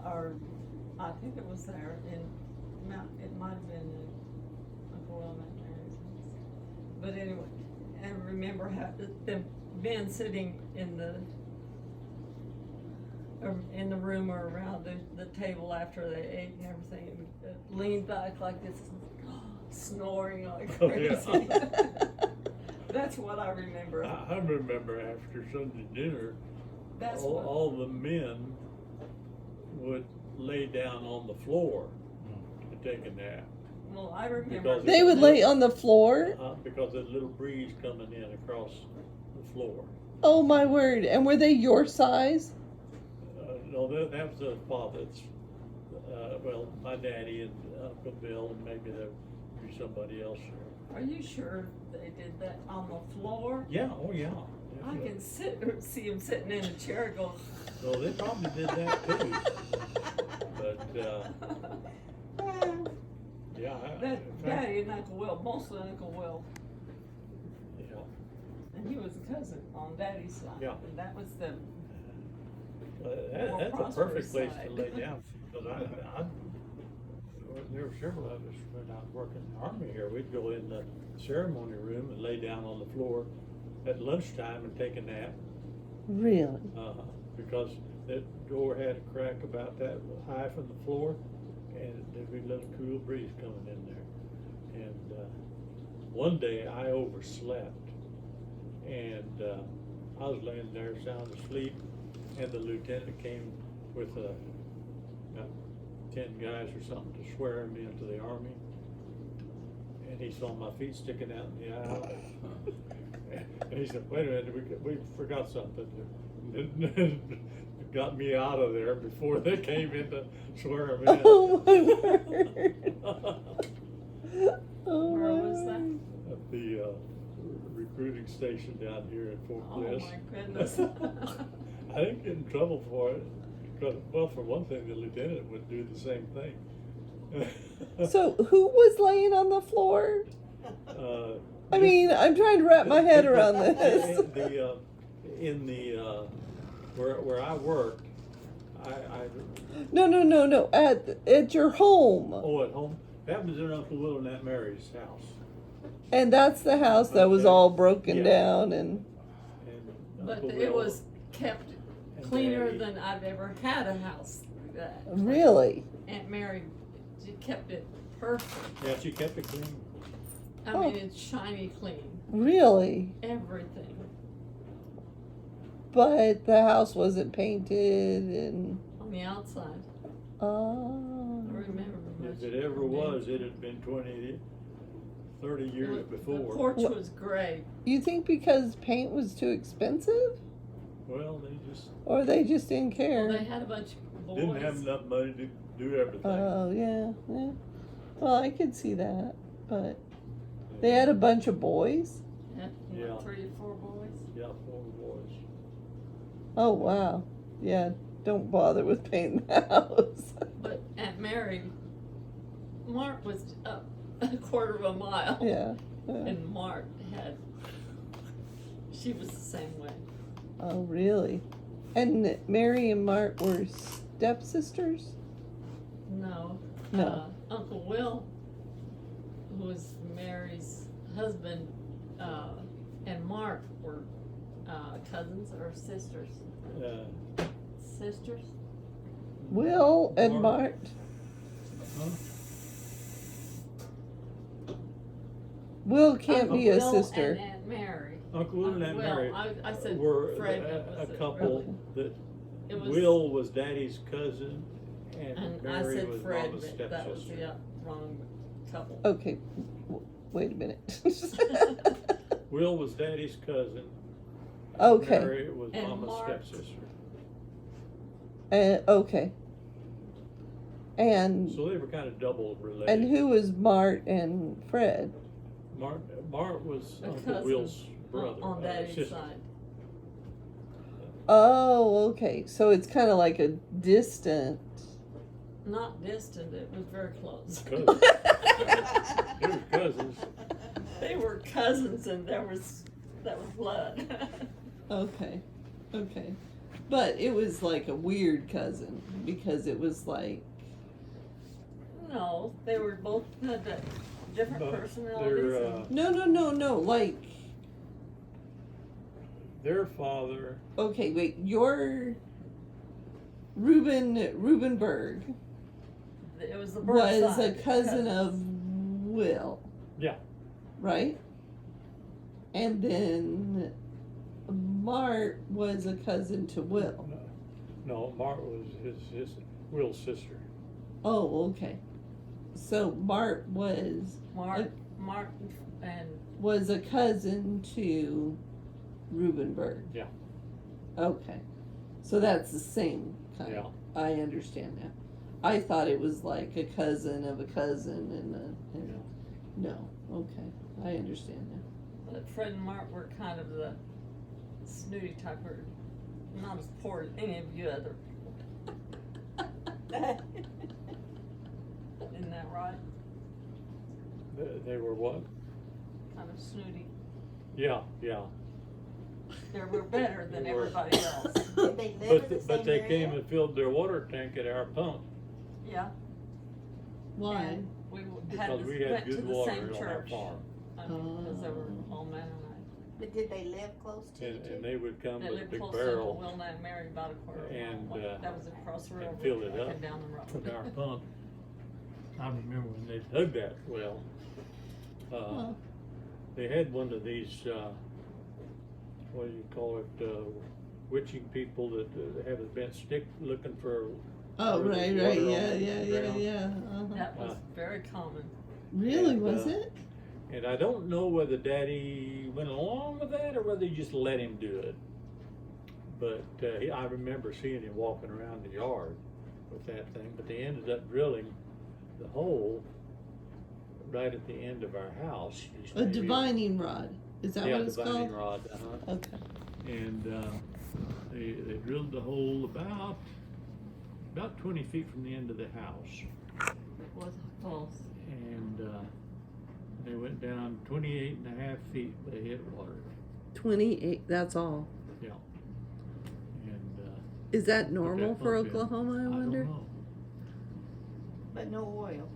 or I think it was there in Mount, it might have been in Uncle Will and Aunt Mary's house. But anyway, I remember them being sitting in the room or around the table after they ate and everything, and leaned back like this, snoring like crazy. That's what I remember. I remember after Sunday dinner, That's all the men would lay down on the floor to take a nap. Well, I remember. Because They would lay on the floor? Because there's a little breeze coming in across the floor. Oh my word. And were they your size? No, that was the father's. Well, my daddy and Uncle Bill, and maybe there would be somebody else there. Are you sure they did that on the floor? Yeah, oh yeah. I can see him sitting in a chair going. Well, they probably did that too. But, yeah. Daddy and Uncle Will, mostly Uncle Will. Yeah. And he was a cousin on Daddy's side. Yeah. And that was the That's a prosperous perfect place side. to lay down. Because there were several of us when I was working in the Army here. We'd go in the ceremony room and lay down on the floor at lunchtime and take a nap. Really? Because that door had a crack about that high from the floor, and there'd be a little cool breeze coming in there. And one day I overslept, and I was laying there sound asleep, and the lieutenant came with about 10 guys or something to swear me into the Army. And he saw my feet sticking out in the aisle. And he said, wait a minute, we forgot something. Got me out of there before they came in to swear me in. Oh my word. Oh Where my was that? word. At the recruiting station down here in Fort Bliss. Oh my goodness. I didn't get in trouble for it. Because, well, for one thing, the lieutenant would do the same thing. So who was laying on the floor? I Just- mean, I'm trying to wrap my head around this. Where I worked, No. At your home. at home, that was in Uncle Will and Aunt Mary's house. And that's the house that was all broken Yeah. down and But Uncle it Will was kept and cleaner Daddy- than I've ever had a house. That really? Aunt Mary, she kept it perfect. Yeah, she kept it clean. I Oh. mean, it's shiny clean. Really? Everything. But the house wasn't painted and On the outside. oh. I remember much. If it ever was, it had been 20, 30 years The before. porch What- was gray. You think because paint was too expensive? Well, they just Or they just didn't care? Well, they had a bunch of boys. didn't have enough money to do everything. Oh, yeah. Well, I could see that. But they had a bunch of boys? Yeah. 3 or 4 boys. Yeah, 4 boys. Oh, wow. Yeah, don't bother with painting the house. But Aunt Mary, Mark was up a quarter of a mile. Yeah. And Mark she was the same way. Oh, really? And Mary and Mark were stepsisters? No. No. Uncle Will, who was Mary's husband, and Mark were cousins or sisters. Sisters? Will and Mark. Mart. Huh? Will can't Uncle be a Will sister. And Aunt Mary. Uncle Will and Aunt Well, Mary I said were Fred. a was it couple really? that It was, Will was Daddy's cousin, and and I Mary said was Fred, Mama's but that was stepsister. the wrong couple. Okay, wait a minute. Will was Daddy's cousin. Okay. Mary was And Mama's Mark. stepsister. Okay. And So they were kind of double related. and who was Mart and Fred? Mart was A Uncle cousin Will's brother. on Daddy's sister. side. Oh, okay. So it's kind of like a distant. Not distant, it was very close. Cousins. They were cousins. They were cousins and that was blood. Okay. But it was like a weird cousin because it was like, No, they were both had that different But personalities. no, like, their father, okay, wait, your Reuben Berg It was the bird was a side cousin cousins. of Will. Yeah. Right? And then Mart was a cousin to Will. no, Mart was his Will's sister. Oh, okay. So Mart was Mark and was a cousin to Reuben Berg. Yeah. Okay. So that's the same kind. Yeah. I understand now. I thought it was like a cousin of a cousin and no. Okay. I understand now. but Fred and Mark were kind of the snooty type, or not as poor as any of you other people. Isn't that right? They were what? Kind of snooty. Yeah. They were better than They were. everybody else. Did they live in the But same they area? came and filled their water tank at our pump Yeah. Why? And we had because we had went to good the water same on our church. farm. Because they were all Mennonite. But did they live close to you And two? they would come They with a lived big close to barrel Will and Mary about a quarter of a and, mile. That was across the and river. filled it up And down the road. from our pump. I remember when they dug that well, Huh. they had one of these, what do you call it, witching people that have a bent stick looking for. Oh, where right, there's right, water yeah, on the yeah. ground. Uh-huh. That was very common. Really, And, was it? And I don't know whether Daddy went along with that or whether he just let him do it. But I remember seeing him walking around the yard with that thing. But they ended up drilling the hole right at the end of our house. A divining rod. Is that Yeah, what it's divining called? rod. Okay. And they drilled the hole about 20 feet from the end of the house. It was false. And they went down 28 and a half feet. They hit water. 28, that's all. Yeah. And Is that normal that for pump in. Oklahoma, I wonder? don't know. But no oil.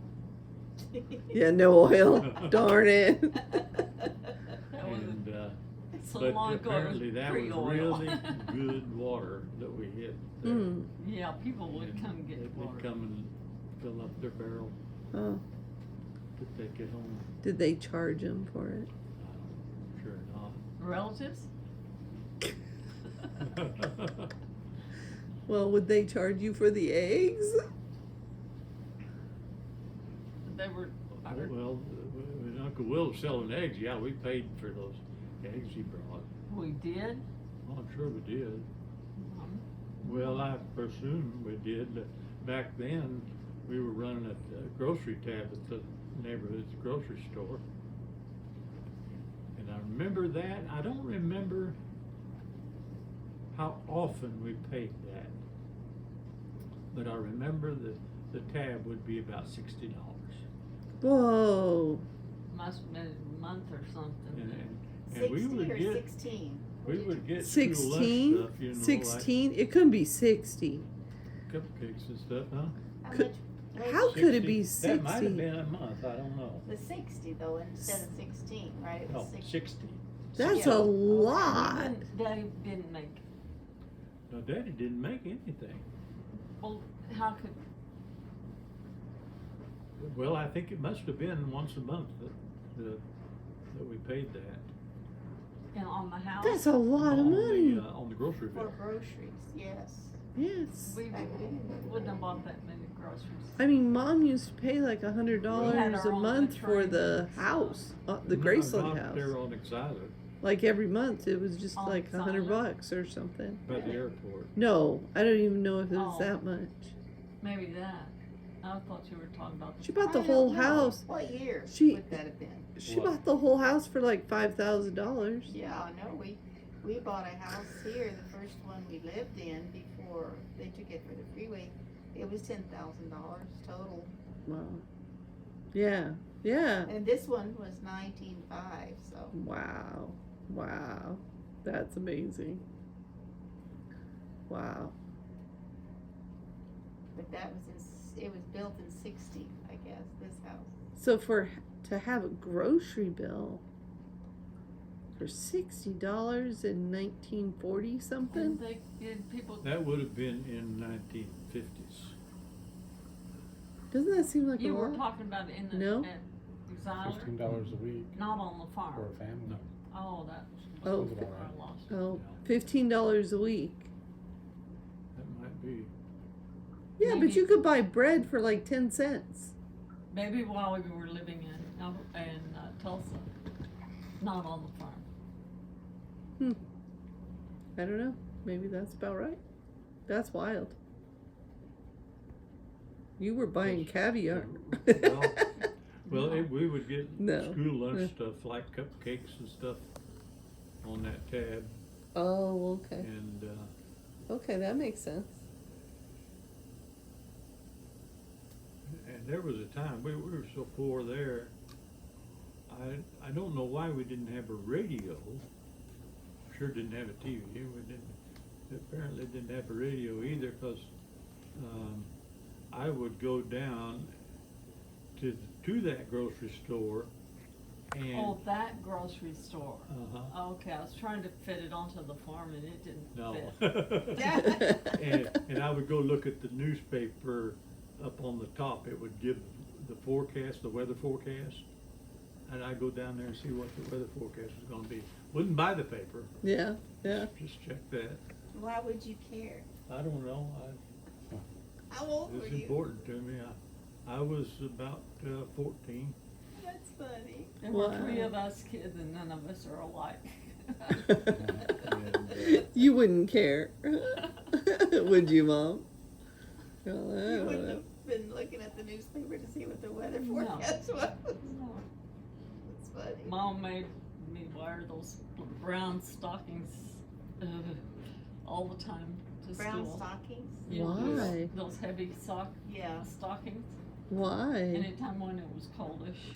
Yeah, no oil. Darn it. That was And so but long ago. apparently that was pre-oil. really good water that we hit there. Mm. Yeah, people would And come and get they'd water. come and fill up their barrel Oh. to take it home. Did they charge him for it? Sure Relatives? not. Well, would they charge you for the eggs? They were. Well, when Uncle Will was selling eggs, yeah, we paid for those eggs he brought. We did. Oh, I'm sure we did. Well, I presume we did. Back then, we were running a grocery tab at the neighborhood's grocery store. And I remember that. I don't remember how often we paid that. But I remember that the tab would be about $60. Whoa. Must have been a month or something. And we 60 would or get 16? we would get school lunch 16? stuff, you know, 16? It couldn't be 60. like cupcakes and stuff, huh? How Could- much? How could it be 60? That might 60? have been a month. I don't know. The 60 though, instead of 16, right? It No, was 60. That's Yeah. a lot. Even Daddy didn't make. No, Daddy didn't make anything. Well, how could? Well, I think it must have been once a month that we paid that. And on the house. That's a lot of on money. on the grocery for bill. groceries, yes. Yes. We Back then. wouldn't have bought that many groceries. I mean, Mom used to pay like $100 We had a our own month for latrine the and stuff. house, the No, Graceland not there house. on Excited Like every month, it was just On like $100 Excited? or something. by the airport. No, I don't even know if it was Oh. that much. Maybe that. I thought you were talking about. She bought the I don't whole know. house. What year She- would that have been? She What? bought the whole house for like $5,000. Yeah, I know. We bought a house here, the first one we lived in before they took it for the freeway. It was $10,000 total. Wow. Yeah. Yeah. And this one was 19.5, so. Wow. Wow. That's amazing. Wow. But that was it was built in 60, I guess, this house. So to have a grocery bill for $60 in 1940 something? And they did people. That would have been in 1950s. Doesn't that seem like You a were lot? talking about it in the No. at Xyler? $15 a week Not on the farm. for a family. No. Oh, that Oh. was Sounds about right. I lost. Oh, $15 a week. That might be. Yeah, Maybe- but you could buy bread for like 10 cents. Maybe while we were living in Tulsa, not on the farm. I don't know. Maybe that's about right. That's wild. You were buying caviar. Well, we would get No. school lunch stuff like cupcakes and stuff on that tab, Oh, okay. and Okay, that makes sense. and there was a time we were so poor there. I don't know why we didn't have a radio. Sure didn't have a TV. We apparently didn't have a radio either, because I would go down to that grocery store and Oh, that grocery store. uh-huh. Okay, I was trying to fit it onto the farm and it didn't No. fit. and I would go look at the newspaper up on the top. It would give the forecast, the weather forecast. And I'd go down there and see what the weather forecast was gonna be. Wouldn't buy the paper, Yeah, yeah. just check that. Why would you care? I don't know, How old were it's you? important to me. I was about 14. That's funny. There were Wow. 3 of us kids and none of us are alike. And, You wouldn't care. Would you, Mom? Well, I You don't wouldn't know. have been looking at the newspaper to see what the weather No. forecast was. No. That's funny. Mom made me wear those brown stockings all the time to Brown school. stockings? You know, Why? those heavy Yeah. stockings. Why? Anytime when it was coldish.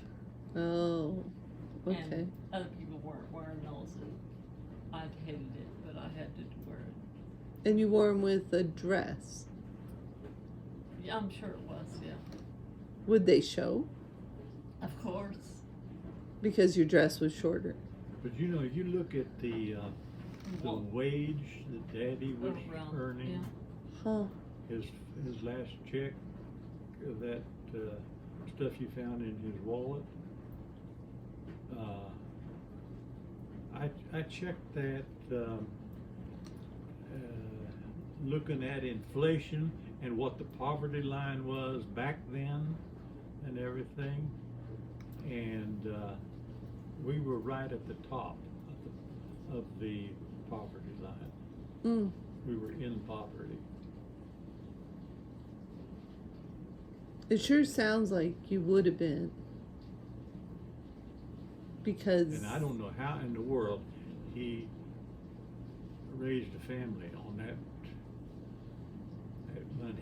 Oh, okay. And other people weren't wearing those, and I hated it, but I had to wear it. And you wore them with a dress. Yeah, I'm sure it was, yeah. Would they show? Of course. Because your dress was shorter. but you know, you look at the Well, wage that Daddy was around, earning, yeah. Huh. his last check, that stuff you found in his wallet. I checked that, looking at inflation and what the poverty line was back then and everything, and we were right at the top of the poverty line. Mm. We were in poverty. It sure sounds like you would have been. Because. And I don't know how in the world he raised a family on that money.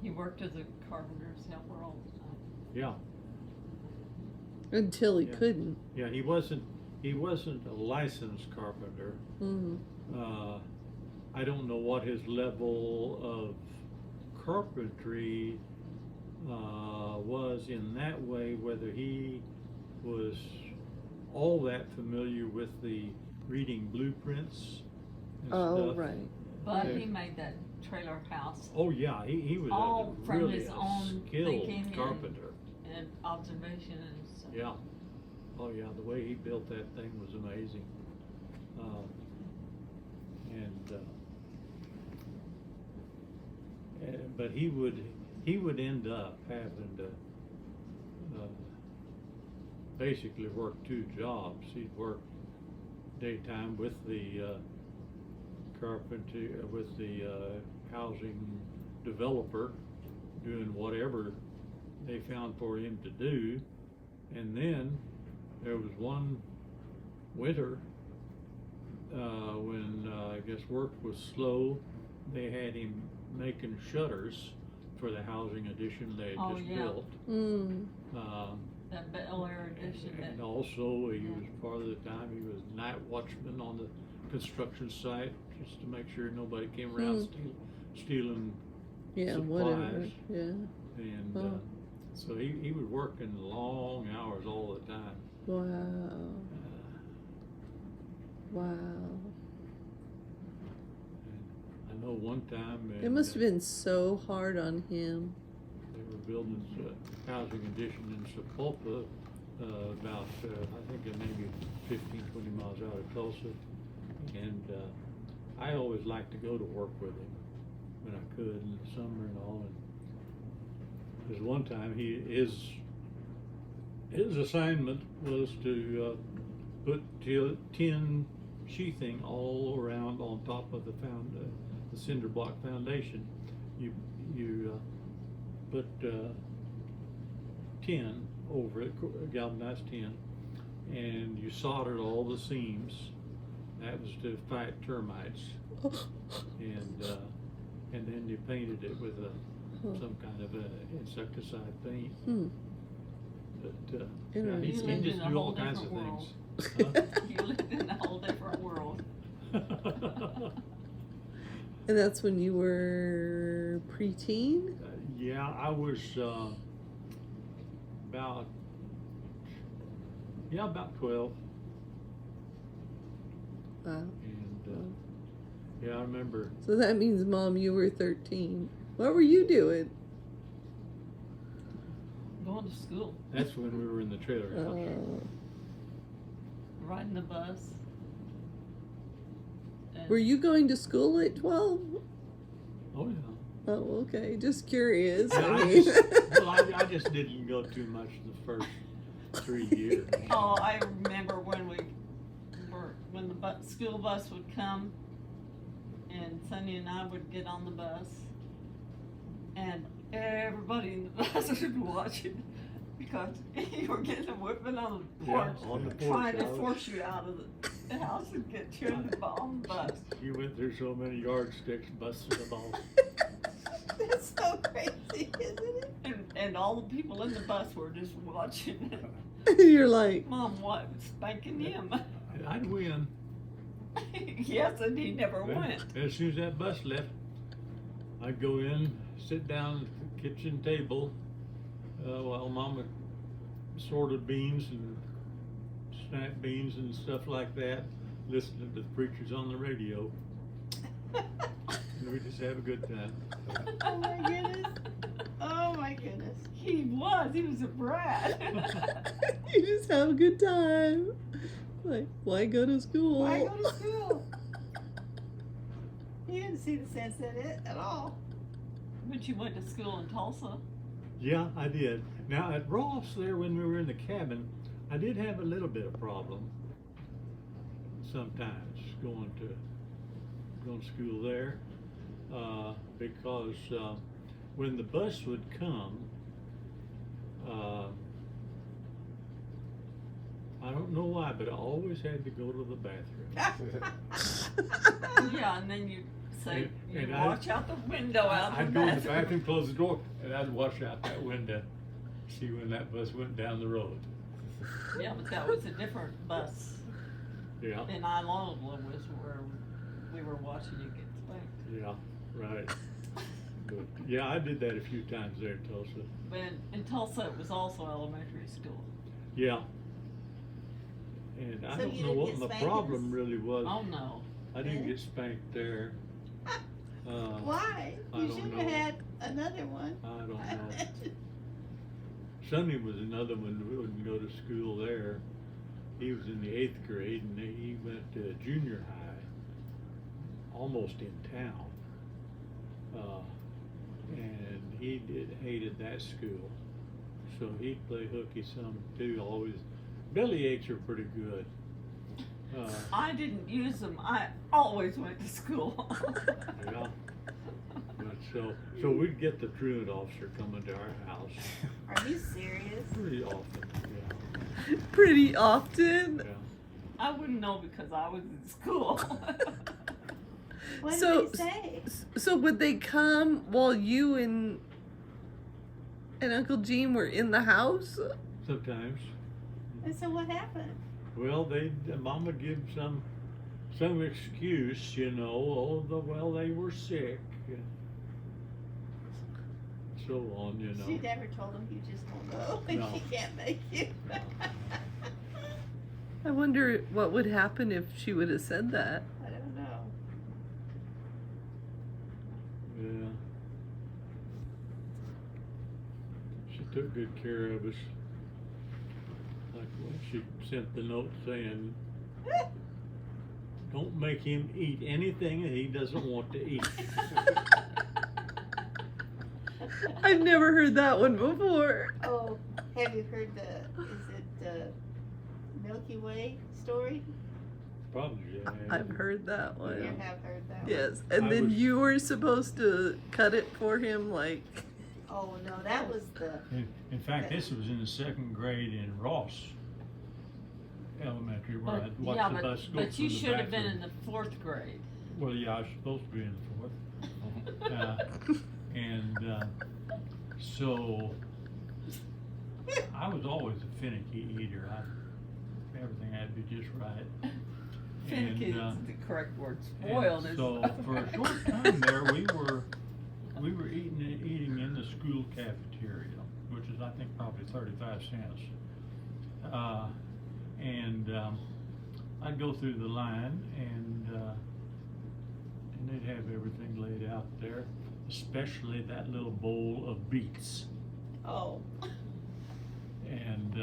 He worked as a carpenter's helper all the time. Yeah, Until he Yeah. couldn't. yeah, he wasn't a licensed carpenter. Mm. I don't know what his level of carpentry was in that way, whether he was all that familiar with the reading blueprints and Oh, stuff. right. But Yeah. he made that trailer house Oh yeah, he was all from really his a own skilled thinking and- carpenter. and observation and stuff. Yeah. Oh yeah, the way he built that thing was amazing. But he would end up having to basically work 2 jobs. He'd work daytime with the carpenter, with the housing developer, doing whatever they found for him to do. And then there was one winter when I guess work was slow. They had him making shutters for the housing addition they had Oh, just yeah. built. Mm. That Bel Air edition. And that- also, he Yeah. was part of the time, he was night watchman on the construction site, just to make sure nobody came around stealing Yeah, supplies. whatever. Yeah. And Oh. so he was working long hours all the time. Wow. Wow. And I know one time. It must have been so hard on him. They were building a housing addition in Sapulpa, about, I think maybe 15, 20 miles out of Tulsa. And I always liked to go to work with him when I could in the summer and all. And there's one time his assignment was to put tin sheathing all around on top of the cinder block foundation. You put tin over it, galvanized tin, and you soldered all the seams. That was to fight termites, and then you painted it with some kind of a insecticide paint. But yeah, he Interesting. just do all kinds of things. Huh? You lived in a whole different world. And that's when you were preteen? Yeah, I was about 12. Wow. And yeah, I remember. So that means, Mom, you were 13. What were you doing? Going to school, That's when we were in the trailer house. riding the bus. And Were you going to school at 12? Oh yeah. Oh, okay. Just curious. Yeah, I mean. I just didn't go too much the first 3 years. Oh, I remember when the school bus would come, and Sonny and I would get on the bus, and everybody in the bus would watch it because you were getting a whipping on the porch, on the porch, trying to I was- force you out of the house and get you on the bus. You went through so many yardsticks, busting them all. That's so crazy, isn't it? And all the people in the bus were just watching You're like, Mom, what, spanking him? And I'd win. Yes, and he never went. As soon as that bus left, I'd go in, sit down at the kitchen table while Mama sorted beans and snapped beans and stuff like that, listening to the preachers on the radio. And we just have a good time. Oh my goodness. Oh my goodness. He was a brat. you just have a good time. Like, why go to school? Why go to school? He didn't see the sense in it at all. But you went to school in Tulsa. Yeah, I did. Now at Ross there, when we were in the cabin, I did have a little bit of problem sometimes going to school there, because when the bus would come, I don't know why, but I always had to go to the bathroom. Yeah, and then you say, And you I- watch out the window out the I'd go in the bathroom. bathroom, close the door, and I'd watch out that window, see when that bus went down the road. Yeah, but that was a different bus. Yeah, In Isla was where we were watching you get spanked. yeah, right. But, yeah, I did that a few times there in Tulsa. But in Tulsa, it was also elementary school. Yeah. And I So don't you know didn't what get the spankings? problem really was. Oh, no. I didn't Really? get spanked there. Why? I You don't should know. have had another one. I don't know. Sonny was another one who wouldn't go to school there. He was in the 8th grade and he went to junior high, almost in town. And he hated that school. So he'd play hooky some too, always. Belly aches are pretty good. I didn't use them. I always went to school. Yeah. But so we'd get the truant officer coming to our house Are you serious? pretty often, yeah. Pretty often. Yeah. I wouldn't know because I was in school. What So- did they say? So would they come while you and Uncle Gene were in the house? Sometimes. And so what happened? Well, Mom would give some some excuse, you know, well, they were sick, and so on, you know. She never told him you just don't go and No. she can't make you. I wonder what would happen if she would have said that. I don't know. Yeah. She took good care of us. Like when she sent the note saying, don't make him eat anything that he doesn't want to eat. I've never heard that one before. Oh, have you heard the Milky Way story? Probably, yeah. I've heard that You one. have heard that one? Yes, and I then was- you were supposed to cut it for him, like. Oh, no, that was the, In fact, this was in the second grade in Ross Elementary, where I'd watch Yeah, the bus go but through you the should have been bathroom. in the 4th grade. Well, yeah, I was supposed to be in the fourth. So I was always a finicky eater. Everything had to be just right. Finicky is And, the correct word. Spoiled and is. so for a short time there, we were eating in the school cafeteria, which is I think probably 35 cents. I'd go through the line and they'd have everything laid out there, especially that little bowl of beets. oh. And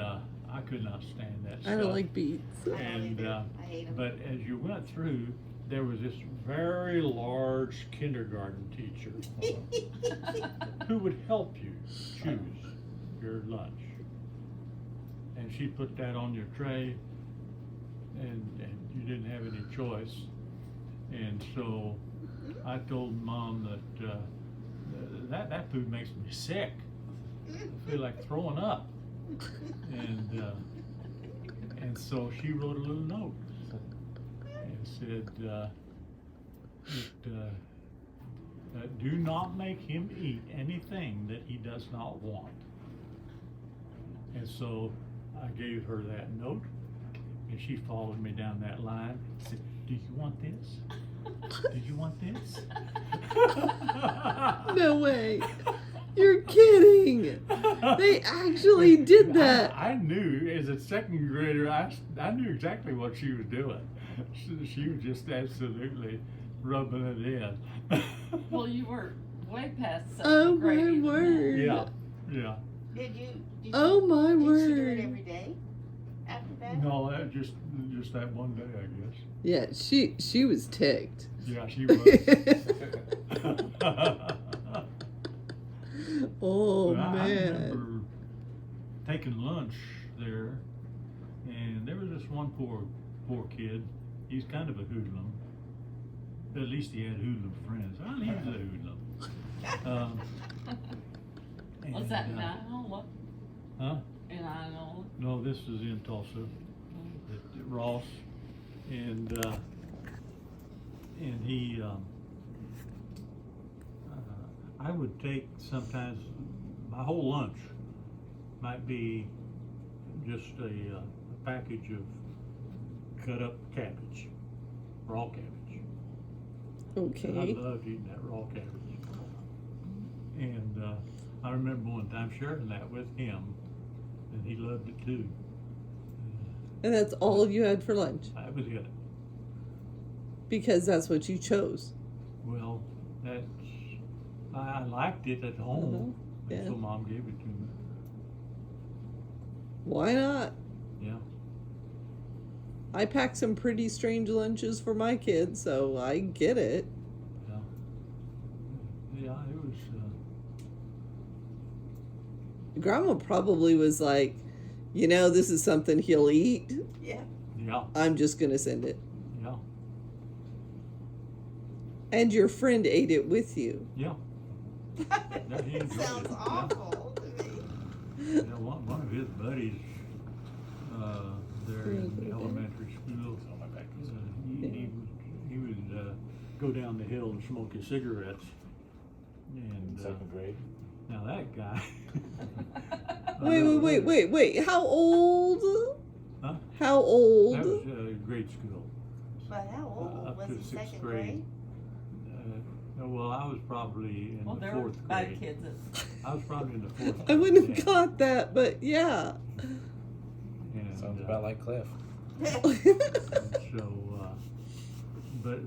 I could not stand that stuff. I don't like beets. I don't And, either. I hate 'em. But as you went through, there was this very large kindergarten teacher who would help you choose your lunch. And she put that on your tray, and you didn't have any choice. And so I told Mom that that food makes me sick. I feel like throwing up. And so she wrote a little note and said, do not make him eat anything that he does not want. And so I gave her that note, and she followed me down that line and said, do you want this? Do you want this? No way. You're kidding. They actually did that. I knew as a second grader, I knew exactly what she was doing. She was just absolutely rubbing it in. Well, you were way past 2nd Oh grade. my even then. word. Yeah. Did you Oh my did she do it word. every day after that? No, that just that one day, I guess. Yeah, she was ticked. Yeah, she was. Oh But I man. remember taking lunch there, and there was this one poor kid. He's kind of a hoodlum. At least he had hoodlum friends. Well, he was a hoodlum. Was that And, in Iowa? Huh? In Iowa? No, this is in Tulsa, at Ross, and he. I would take sometimes my whole lunch might be just a package of cut up cabbage, raw cabbage. Okay. And I loved eating that raw cabbage. And I remember one time sharing that with him, and he loved it too. And that's all you had for lunch That was it. because that's what you chose. Well, I liked it at home, Yeah. and so Mom gave it to me. Why not? Yeah. I packed some pretty strange lunches for my kids, so I get it. Yeah. Yeah, it was. Grandma probably was like, you know, this is something he'll eat. Yeah. Yeah. I'm just gonna send it. Yeah. And your friend ate it with you. Yeah. he enjoyed Sounds it, yeah. awful to me. Yeah, one of his buddies there in the elementary school, he would go down the hill and smoke his cigarettes. And Second grade. now that guy. Wait. How old? Huh? How old? That was grade school. But how old? Up Was to it sixth second grade. Uh, Well, I was probably in Well, the there were fourth bad grade. kids at I was probably in the fourth grade. I wouldn't have yeah. caught that, but yeah. And, Sounds about like Cliff. and so, but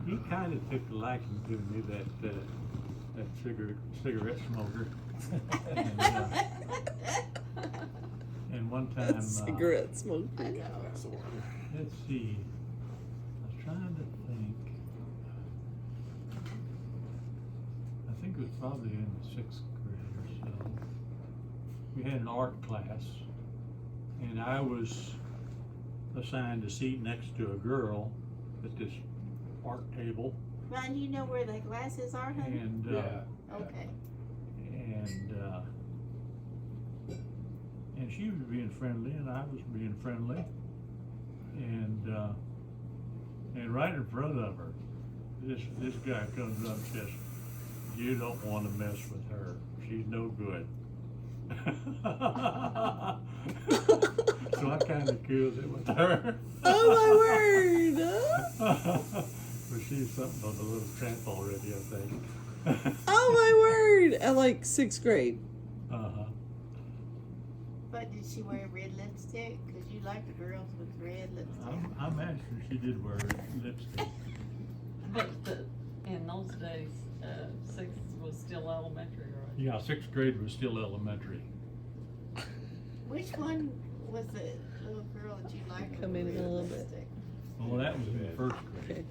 he kind of took a liking to me, that cigarette smoker. And one time, That's cigarette smoke. I know. let's see, I was trying to think. I think it was probably in the sixth grade or so. We had an art class, and I was assigned a seat next to a girl at this art table, Ron, you know where the glasses are, honey? and Okay. and she was being friendly, and I was being friendly, and right in front of her, this guy comes up and says, "You don't want to mess with her. She's no good." So I kind of killed it with her. Oh my word! But she's something of a little tramp already, I think. Oh my word! At like sixth grade. Uh-huh. But did she wear red lipstick? Because you like the girls with red lipstick. I'm sure she did wear lipstick. But in those days, sixth was still elementary, right? Yeah, sixth grade was still elementary. Which one was the little girl that you liked with Come in red a little bit. lipstick? Oh, that was in the first grade. Okay.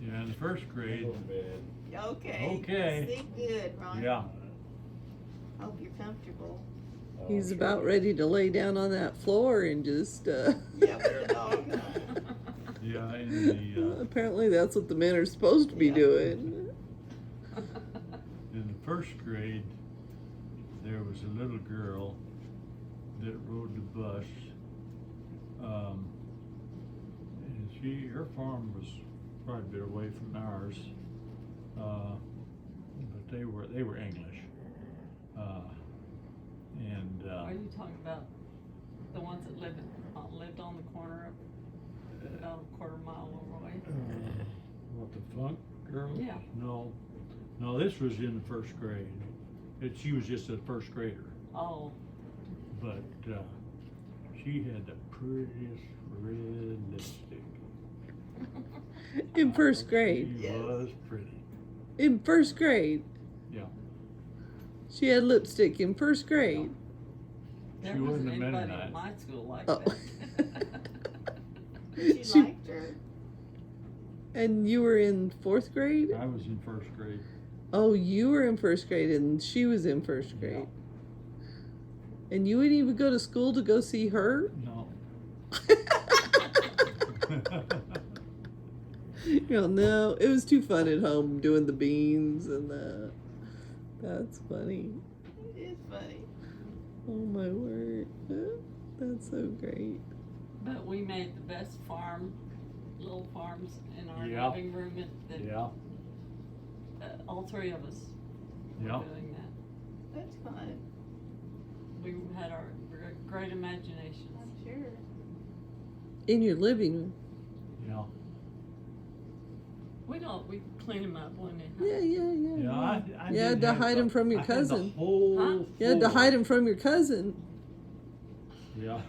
Yeah, in the first grade. Okay. Okay. Sleep good, Ron. Yeah. Hope you're comfortable. He's about ready to lay down on that floor and just, Yeah, with the dog. Yeah, in the apparently that's what the men are supposed to be Yeah. doing. in the first grade, there was a little girl that rode the bus. And her farm was quite a bit away from ours. But they were English. Are you talking about the ones that lived on the corner of about a quarter mile away? What, the funk girl? Yeah. No, this was in the first grade. She was just a first grader, Oh, but she had the prettiest red lipstick. In first grade. She was pretty. In first grade. Yeah. She had lipstick in first grade. there She wasn't wasn't a anybody Mennonite. in my school like Oh. that. But you She- liked her. And you were in fourth grade? I was in first grade. Oh, you were in first grade and she was in first grade. And you wouldn't even go to school to go see her? No. No, it was too fun at home doing the beans and the. That's funny. It is funny. Oh my word. That's so great. But we made the best little farms in our Yeah. living room, and Yeah. all three of us were Yeah. doing that. That's fun. We had our great imaginations. I'm sure. In your living room. Yeah. We clean them up when they Yeah. Yeah. I You had did to have hide the- them from your I had the cousin. whole Huh? You had to floor. hide them from your cousin. Yeah.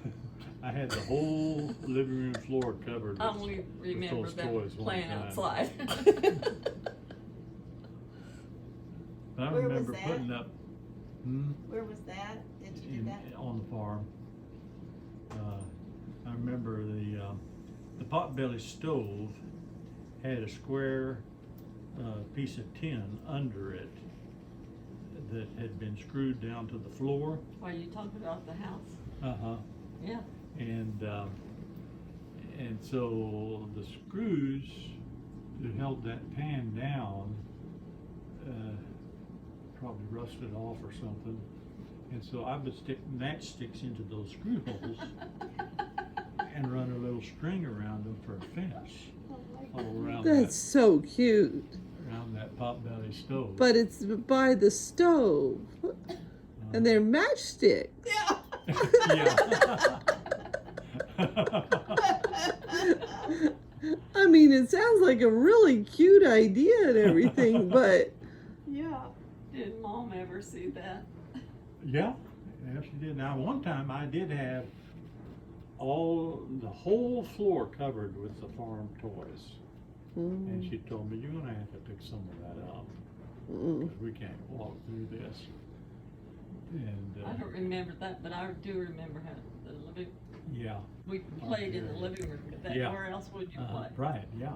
I had the whole living room floor covered. I with- only remember those them toys one playing time. outside. I Where was remember that? putting up Where was that? Did you do that? on the farm. I remember the potbelly stove had a square piece of tin under it that had been screwed down to the floor. Are you talking about the house? Uh-huh. Yeah. And so the screws that held that pan down probably rusted off or something. And so I would stick matchsticks into those screw holes and run a little string around them for a fence all around That's so cute. around that potbelly stove. But it's by the stove. And they're matchsticks. Yeah. Yeah. I mean, it sounds like a really cute idea and everything, but Yeah. Did Mom ever see that? Yeah, she did. Now, one time I did have the whole floor covered with the farm toys. And she told me, you're gonna have to pick some of that up, because we can't walk through this. And, I don't remember that, but I do remember how the living, yeah, we played in the living room, but that, Yeah. where else would you play? right, yeah.